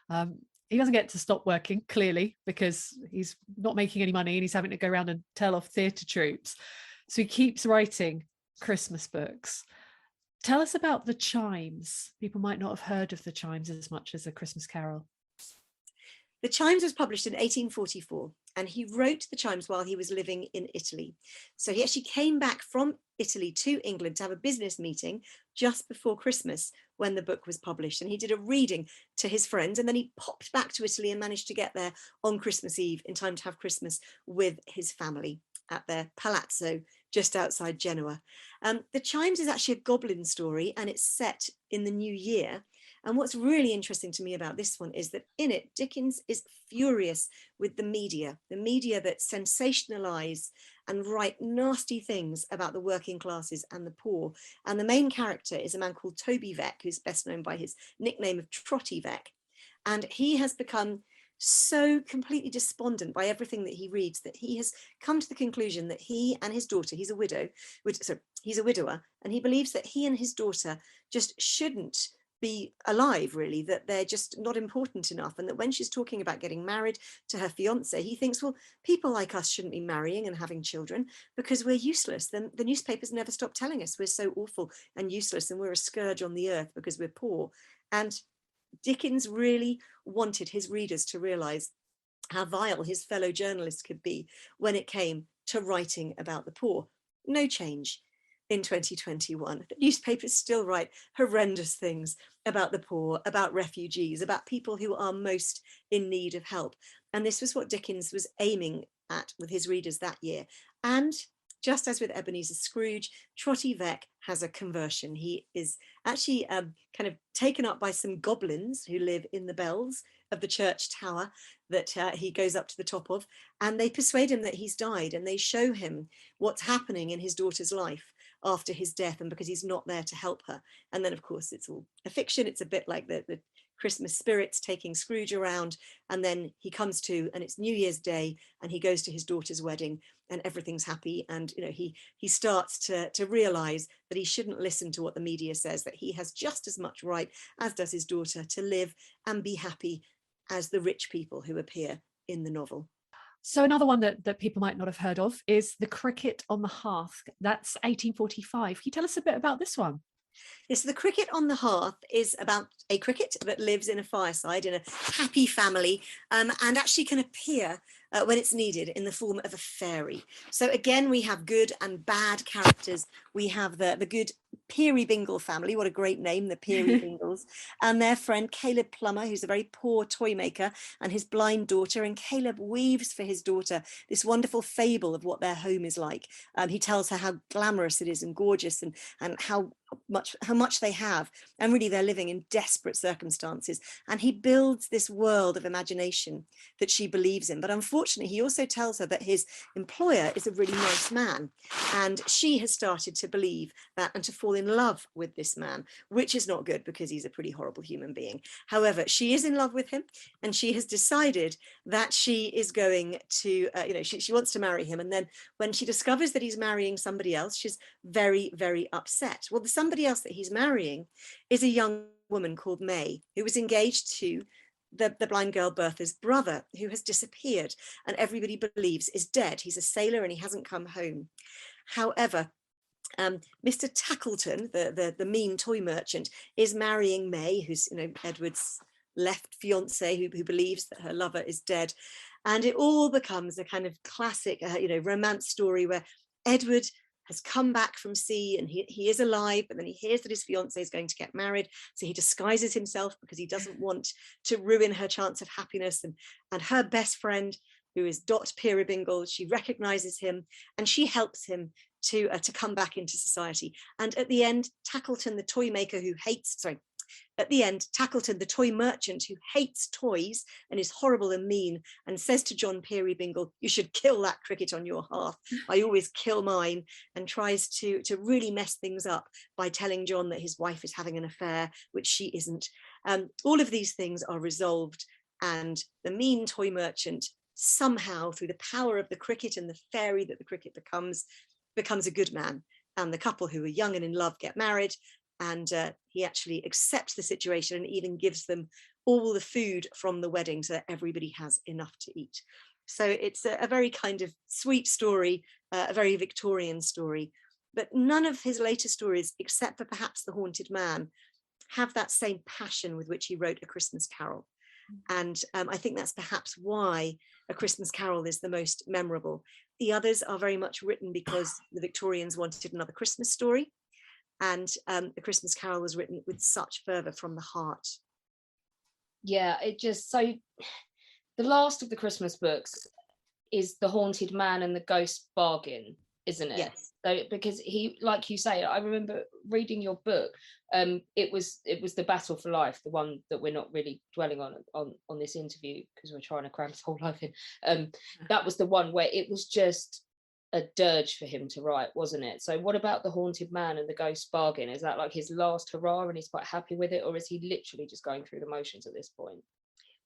He doesn't get to stop working, clearly, because he's not making any money and he's having to go around and tell off theatre troupes. So he keeps writing Christmas books. Tell us about the Chimes. People might not have heard of the Chimes as much as A Christmas Carol. The Chimes was published in 1844, and he wrote the Chimes while he was living in Italy. So he actually came back from Italy to England to have a business meeting just before Christmas when the book was published. And he did a reading to his friends, and then he popped back to Italy and managed to get there on Christmas Eve in time to have Christmas with his family at their palazzo just outside Genoa. The Chimes is actually a goblin story, and it's set in the new year. And what's really interesting to me about this one is that in it, Dickens is furious with the media that sensationalize and write nasty things about the working classes and the poor. And the main character is a man called Toby Veck, who's best known by his nickname of Trotty Veck. And he has become so completely despondent by everything that he reads that he has come to the conclusion that he and his daughter, he's a widower, and he believes that he and his daughter just shouldn't be alive, really, that they're just not important enough, and that when she's talking about getting married to her fiance, he thinks, well, people like us shouldn't be marrying and having children because we're useless. The newspapers never stop telling us we're so awful and useless and we're a scourge on the earth because we're poor. And Dickens really wanted his readers to realize how vile his fellow journalists could be when it came to writing about the poor. No change in 2021. The newspapers still write horrendous things about the poor, about refugees, about people who are most in need of help. And this was what Dickens was aiming at with his readers that year. And just as with Ebenezer Scrooge, Trotty Veck has a conversion. He is actually kind of taken up by some goblins who live in the bells of the church tower that he goes up to the top of, and they persuade him that he's died, and they show him what's happening in his daughter's life after his death, and because he's not there to help her. And then, of course, it's all a fiction. It's a bit like the Christmas spirits taking Scrooge around, and then he comes to, and it's New Year's Day, and he goes to his daughter's wedding, and everything's happy. And he starts to realize that he shouldn't listen to what the media says, that he has just as much right as does his daughter to live and be happy as the rich people who appear in the novel. So another one that people might not have heard of is The Cricket on the Hearth. That's 1845. Can you tell us a bit about this one? Yes, The Cricket on the Hearth is about a cricket that lives in a fireside in a happy family, and actually can appear when it's needed in the form of a fairy. So again, we have good and bad characters. We have the good Peerybingle family, what a great name, the Peerybingles, and their friend Caleb Plummer, who's a very poor toy maker, and his blind daughter. And Caleb weaves for his daughter this wonderful fable of what their home is like. He tells her how glamorous it is and gorgeous, and how much they have, and really they're living in desperate circumstances. And he builds this world of imagination that she believes in. But unfortunately, he also tells her that his employer is a really nice man, and she has started to believe that and to fall in love with this man, which is not good because he's a pretty horrible human being. However, she is in love with him, and she has decided that she is going to, she wants to marry him. And then when she discovers that he's marrying somebody else, she's very, very upset. Well, the somebody else that he's marrying is a young woman called May, who was engaged to the blind girl Bertha's brother, who has disappeared and everybody believes is dead. He's a sailor and he hasn't come home. However, Mr. Tackleton, the mean toy merchant, is marrying May, who's Edward's left fiance, who believes that her lover is dead. And it all becomes a kind of classic romance story where Edward has come back from sea and he is alive, but then he hears that his fiance is going to get married, so he disguises himself because he doesn't want to ruin her chance of happiness. And her best friend, who is Dot Peerybingle, she recognizes him and she helps him to come back into society. And at the end, Tackleton, the toy maker who Tackleton, the toy merchant who hates toys and is horrible and mean, and says to John Peerybingle, "You should kill that cricket on your hearth. I always kill mine," and tries to really mess things up by telling John that his wife is having an affair, which she isn't. All of these things are resolved, and the mean toy merchant somehow, through the power of the cricket and the fairy that the cricket becomes a good man. And the couple who are young and in love get married, and he actually accepts the situation and even gives them all the food from the wedding so that everybody has enough to eat. So it's a very kind of sweet story, a very Victorian story. But none of his later stories, except for perhaps The Haunted Man, have that same passion with which he wrote A Christmas Carol. And I think that's perhaps why A Christmas Carol is the most memorable. The others are very much written because the Victorians wanted another Christmas story. And A Christmas Carol was written with such fervour from the heart. Yeah, so the last of the Christmas books is The Haunted Man and the Ghost Bargain, isn't it? Yes. So because he, like you say, I remember reading your book. It was The Battle for Life, the one that we're not really dwelling on this interview because we're trying to cram his whole life in. That was the one where it was just a dirge for him to write, wasn't it? So what about The Haunted Man and the Ghost Bargain? Is that like his last hurrah and he's quite happy with it, or is he literally just going through the motions at this point?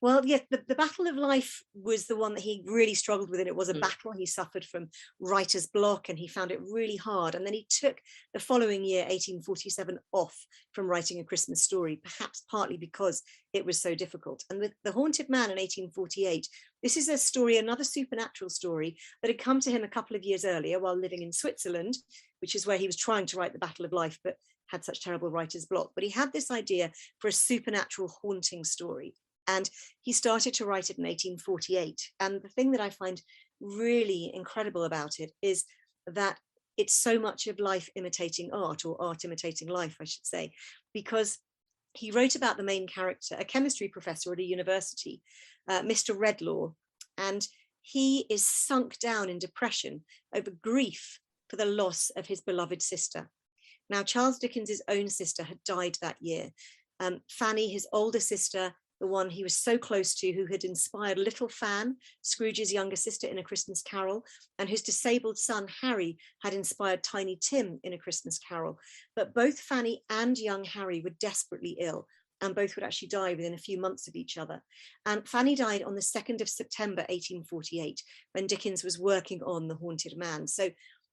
Well, yes, the Battle of Life was the one that he really struggled with, and it was a battle. He suffered from writer's block and he found it really hard. And then he took the following year, 1847, off from writing A Christmas Story, perhaps partly because it was so difficult. And with The Haunted Man in 1848, this is a story, another supernatural story that had come to him a couple of years earlier while living in Switzerland, which is where he was trying to write the Battle of Life, but had such terrible writer's block. But he had this idea for a supernatural haunting story. And he started to write it in 1848. And the thing that I find really incredible about it is that it's so much of life imitating art, or art imitating life, I should say, because he wrote about the main character, a chemistry professor at a university, Mr. Redlaw, and he is sunk down in depression over grief for the loss of his beloved sister. Now, Charles Dickens's own sister had died that year. Fanny, his older sister, the one he was so close to, who had inspired little Fan, Scrooge's younger sister, in A Christmas Carol, and whose disabled son, Harry, had inspired Tiny Tim in A Christmas Carol. But both Fanny and young Harry were desperately ill, and both would actually die within a few months of each other. And Fanny died on the 2nd of September, 1848, when Dickens was working on The Haunted Man. So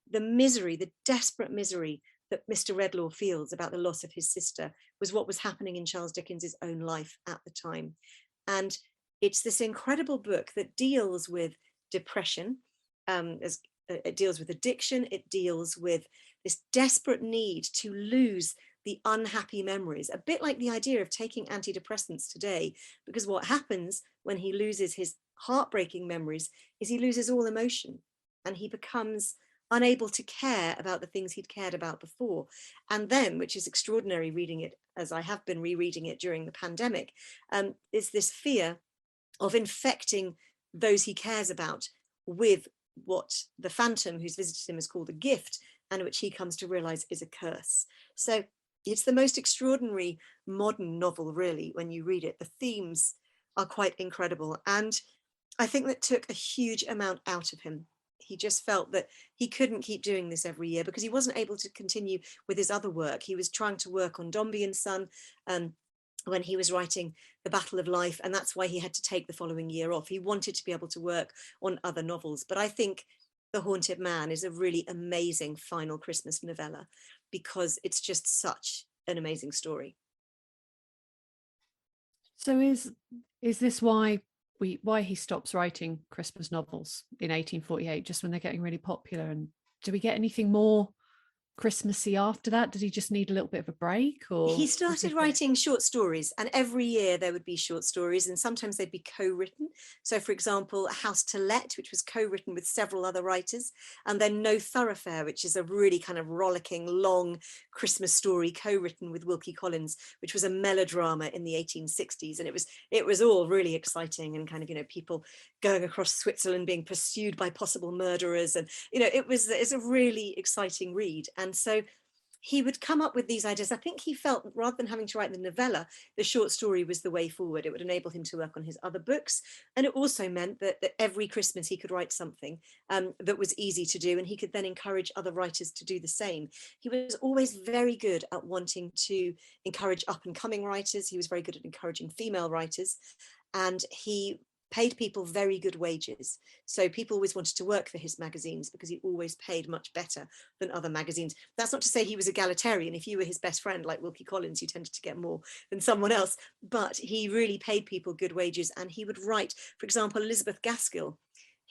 the misery, the desperate misery that Mr. Redlaw feels about the loss of his sister was what was happening in Charles Dickens's own life at the time. And it's this incredible book that deals with depression, it deals with addiction, it deals with this desperate need to lose the unhappy memories, a bit like the idea of taking antidepressants today, because what happens when he loses his heartbreaking memories is he loses all emotion and he becomes unable to care about the things he'd cared about before. And then, which is extraordinary reading it, as I have been rereading it during the pandemic, is this fear of infecting those he cares about with what the phantom who's visited him has called a gift, and which he comes to realize is a curse. So it's the most extraordinary modern novel, really, when you read it. The themes are quite incredible. And I think that took a huge amount out of him. He just felt that he couldn't keep doing this every year because he wasn't able to continue with his other work. He was trying to work on Dombey and Son when he was writing The Battle of Life, and that's why he had to take the following year off. He wanted to be able to work on other novels. But I think The Haunted Man is a really amazing final Christmas novella because it's just such an amazing story. So is this why he stops writing Christmas novels in 1848, just when they're getting really popular? And do we get anything more Christmassy after that? Did he just need a little bit of a break? Or he started writing short stories, and every year there would be short stories, and sometimes they'd be co-written. So, for example, A House to Let, which was co-written with several other writers, and then No Thoroughfare, which is a really kind of rollicking, long Christmas story co-written with Wilkie Collins, which was a melodrama in the 1860s, and it was all really exciting and kind of, people going across Switzerland being pursued by possible murderers, and it's a really exciting read. And so he would come up with these ideas. I think he felt rather than having to write the novella, the short story was the way forward. It would enable him to work on his other books. And it also meant that every Christmas he could write something that was easy to do, and he could then encourage other writers to do the same. He was always very good at wanting to encourage up and coming writers. He was very good at encouraging female writers, and he paid people very good wages. So people always wanted to work for his magazines because he always paid much better than other magazines. That's not to say he was egalitarian. If you were his best friend, like Wilkie Collins, you tended to get more than someone else, but he really paid people good wages. And he would write, for example, Elizabeth Gaskell.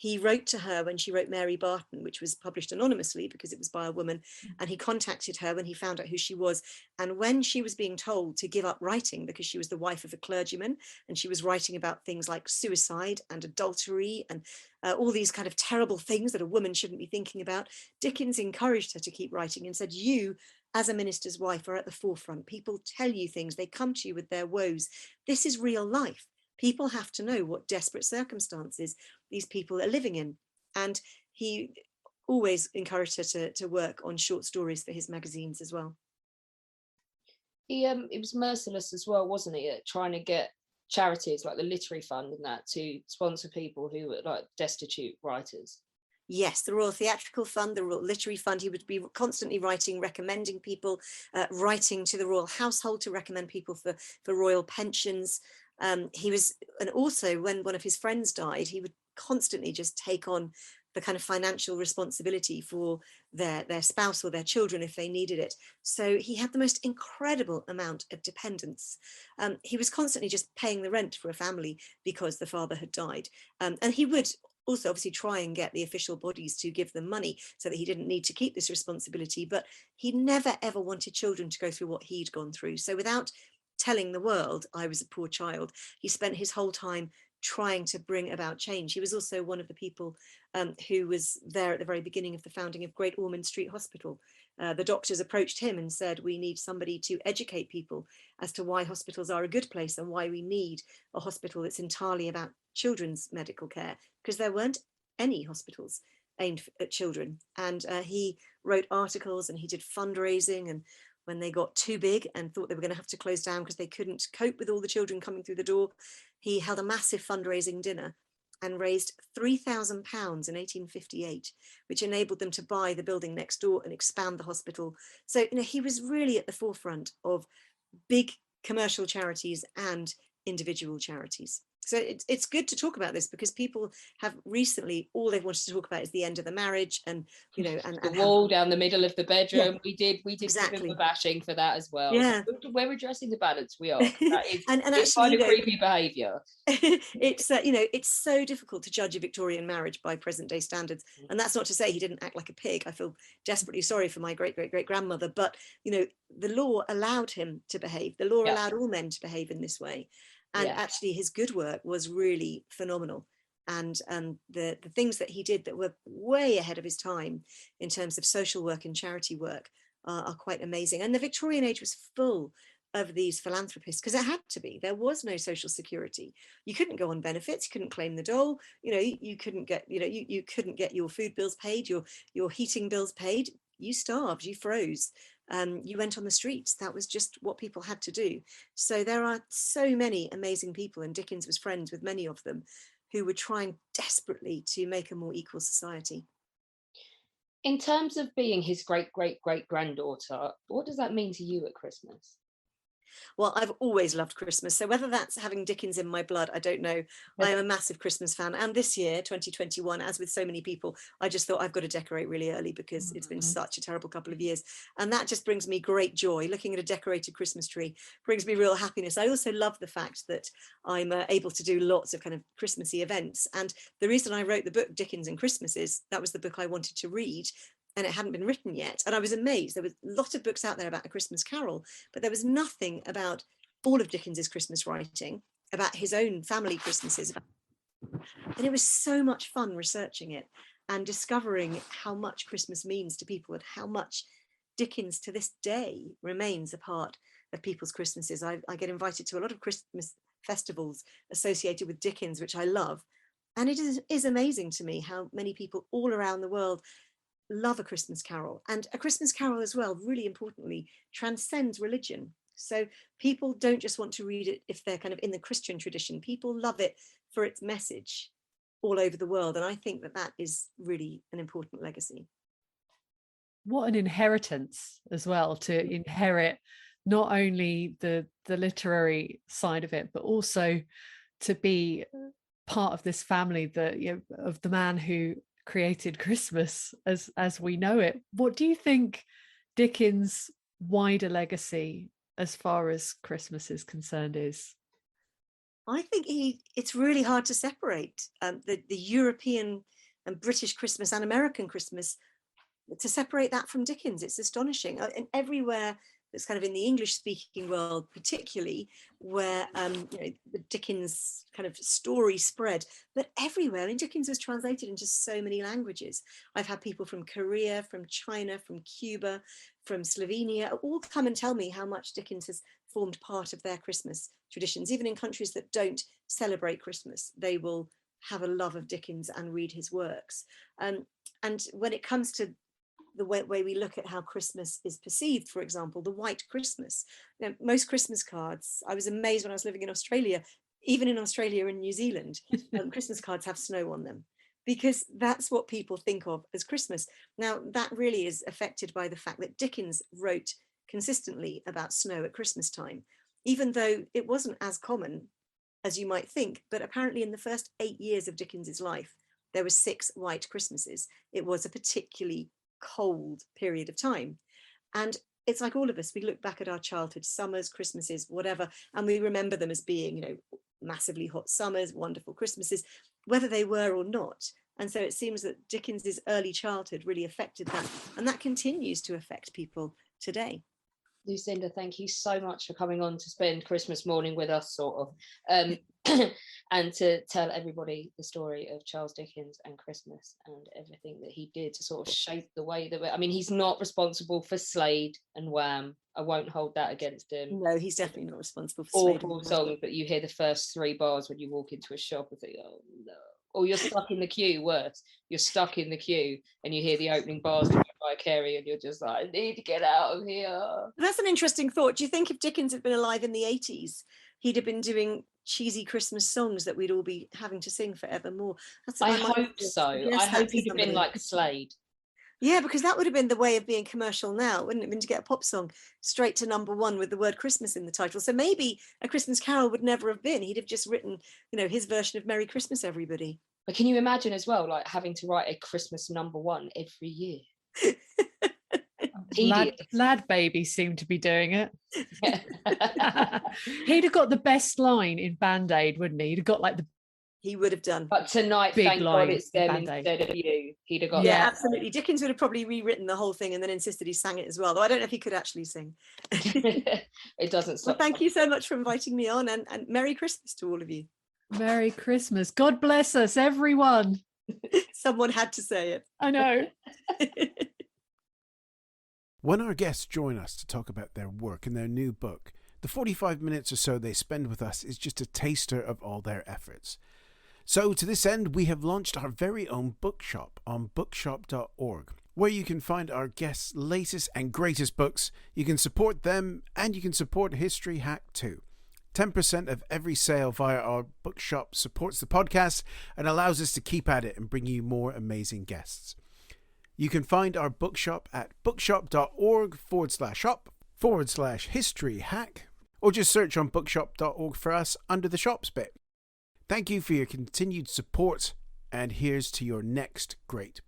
he wrote to her when she wrote Mary Barton, which was published anonymously because it was by a woman, and he contacted her when he found out who she was. And when she was being told to give up writing because she was the wife of a clergyman and she was writing about things like suicide and adultery and all these kind of terrible things that a woman shouldn't be thinking about, Dickens encouraged her to keep writing and said, you, as a minister's wife, are at the forefront. People tell you things, they come to you with their woes. This is real life. People have to know what desperate circumstances these people are living in. And he always encouraged her to work on short stories for his magazines as well. It was merciless as well, wasn't he, at trying to get charities like the Literary Fund and that to sponsor people who were like destitute writers. Yes, the Royal Theatrical Fund, the Royal Literary Fund. He would be constantly writing, recommending people, writing to the royal household to recommend people for royal pensions. He was, and also when one of his friends died, he would constantly just take on the kind of financial responsibility for their spouse or their children if they needed it. So he had the most incredible amount of dependence. He was constantly just paying the rent for a family because the father had died. And he would also obviously try and get the official bodies to give them money so that he didn't need to keep this responsibility, but he never ever wanted children to go through what he'd gone through. So without telling the world I was a poor child, he spent his whole time trying to bring about change. He was also one of the people who was there at the very beginning of the founding of Great Ormond Street Hospital. The doctors approached him and said, we need somebody to educate people as to why hospitals are a good place and why we need a hospital that's entirely about children's medical care, because there weren't any hospitals aimed at children. And he wrote articles and he did fundraising, and when they got too big and thought they were going to have to close down because they couldn't cope with all the children coming through the door, he held a massive fundraising dinner and raised £3,000 in 1858, which enabled them to buy the building next door and expand the hospital. So, he was really at the forefront of big commercial charities and individual charities. So it's good to talk about this because people have recently, all they've wanted to talk about is the end of the marriage and, and the wall down the middle of the bedroom. Yeah, we did exactly. give him a bashing for that as well. Yeah. So we're addressing the balance. We are. That is, and it's actually, kind of creepy behaviour. It's it's so difficult to judge a Victorian marriage by present day standards, and that's not to say he didn't act like a pig. I feel desperately sorry for my great grandmother, but the law allowed him to behave. The law allowed all men to behave in this way, and actually his good work was really phenomenal. And the things that he did that were way ahead of his time in terms of social work and charity work are quite amazing. And the Victorian age was full of these philanthropists because it had to be. There was no social security. You couldn't go on benefits. You couldn't claim the dole. You couldn't get you couldn't get your food bills paid, your heating bills paid. You starved. You froze. You went on the streets. That was just what people had to do. So there are so many amazing people, and Dickens was friends with many of them, who were trying desperately to make a more equal society. In terms of being his great granddaughter, what does that mean to you at Christmas? Well, I've always loved Christmas. So whether that's having Dickens in my blood, I don't know. I am a massive Christmas fan. And this year, 2021, as with so many people, I just thought I've got to decorate really early because it's been such a terrible couple of years. And that just brings me great joy. Looking at a decorated Christmas tree brings me real happiness. I also love the fact that I'm able to do lots of kind of Christmassy events. And the reason I wrote the book Dickens and Christmas is that was the book I wanted to read, and it hadn't been written yet. And I was amazed. There was a lot of books out there about A Christmas Carol, but there was nothing about all of Dickens's Christmas writing, about his own family Christmases. And it was so much fun researching it and discovering how much Christmas means to people and how much Dickens to this day remains a part of people's Christmases. I get invited to a lot of Christmas festivals associated with Dickens, which I love. And it is amazing to me how many people all around the world love A Christmas Carol. And A Christmas Carol as well, really importantly, transcends religion. So people don't just want to read it if they're kind of in the Christian tradition. People love it for its message all over the world. And I think that that is really an important legacy. What an inheritance as well, to inherit not only the literary side of it, but also to be part of this family that of the man who created Christmas as we know it. What do you think Dickens' wider legacy as far as Christmas is concerned is? I think it's really hard to separate the European and British Christmas and American Christmas, to separate that from Dickens. It's astonishing. And everywhere that's kind of in the English speaking world, particularly where the Dickens kind of story spread, but everywhere. I mean, Dickens was translated into so many languages. I've had people from Korea, from China, from Cuba, from Slovenia, all come and tell me how much Dickens has formed part of their Christmas traditions. Even in countries that don't celebrate Christmas, they will have a love of Dickens and read his works. And when it comes to the way we look at how Christmas is perceived, for example, the white Christmas, most Christmas cards, I was amazed when I was living in Australia, even in Australia and New Zealand, Christmas cards have snow on them, because that's what people think of as Christmas. Now, that really is affected by the fact that Dickens wrote consistently about snow at Christmas time, even though it wasn't as common as you might think. But apparently in the first 8 years of Dickens's life, there were 6 white Christmases. It was a particularly cold period of time. And it's like all of us, we look back at our childhood summers, Christmases, whatever, and we remember them as being, massively hot summers, wonderful Christmases, whether they were or not. And so it seems that Dickens's early childhood really affected that, and that continues to affect people today. Lucinda, thank you so much for coming on to spend Christmas morning with us, sort of, and to tell everybody the story of Charles Dickens and Christmas and everything that he did to sort of shape the way that he's not responsible for Slade and Wham. I won't hold that against him. No, he's definitely not responsible for Slade. Awful songs, but you hear the first 3 bars when you walk into a shop and think, oh no. Or you're stuck in the queue, worse. You're stuck in the queue and you hear the opening bars by Carey and you're just like, I need to get out of here. That's an interesting thought. Do you think if Dickens had been alive in the 80s, he'd have been doing cheesy Christmas songs that we'd all be having to sing forevermore? I hope so. I hope he'd have been like Slade. Yeah, because that would have been the way of being commercial now, wouldn't it have been, to get a pop song straight to #1 with the word Christmas in the title? So maybe A Christmas Carol would never have been. He'd have just written, his version of Merry Christmas, everybody. But can you imagine as well, like having to write a Christmas #1 every year? Lad Baby seemed to be doing it. He'd have got the best line in Band-Aid, wouldn't he? He'd have got like the... He would have done. But tonight, thank God it's them instead of you. He'd have got that. Absolutely. Dickens would have probably rewritten the whole thing and then insisted he sang it as well, though I don't know if he could actually sing. It doesn't stop. Well, thank you so much for inviting me on, and Merry Christmas to all of you. Merry Christmas. God bless us, everyone. Someone had to say it. I know. When our guests join us to talk about their work and their new book, the 45 minutes or so they spend with us is just a taster of all their efforts. So to this end, we have launched our very own bookshop on bookshop.org, where you can find our guests' latest and greatest books. You can support them and you can support History Hack too. 10% of every sale via our bookshop supports the podcast and allows us to keep at it and bring you more amazing guests. You can find our bookshop at bookshop.org/shop/history hack, or just search on bookshop.org for us under the shops bit. Thank you for your continued support, and here's to your next great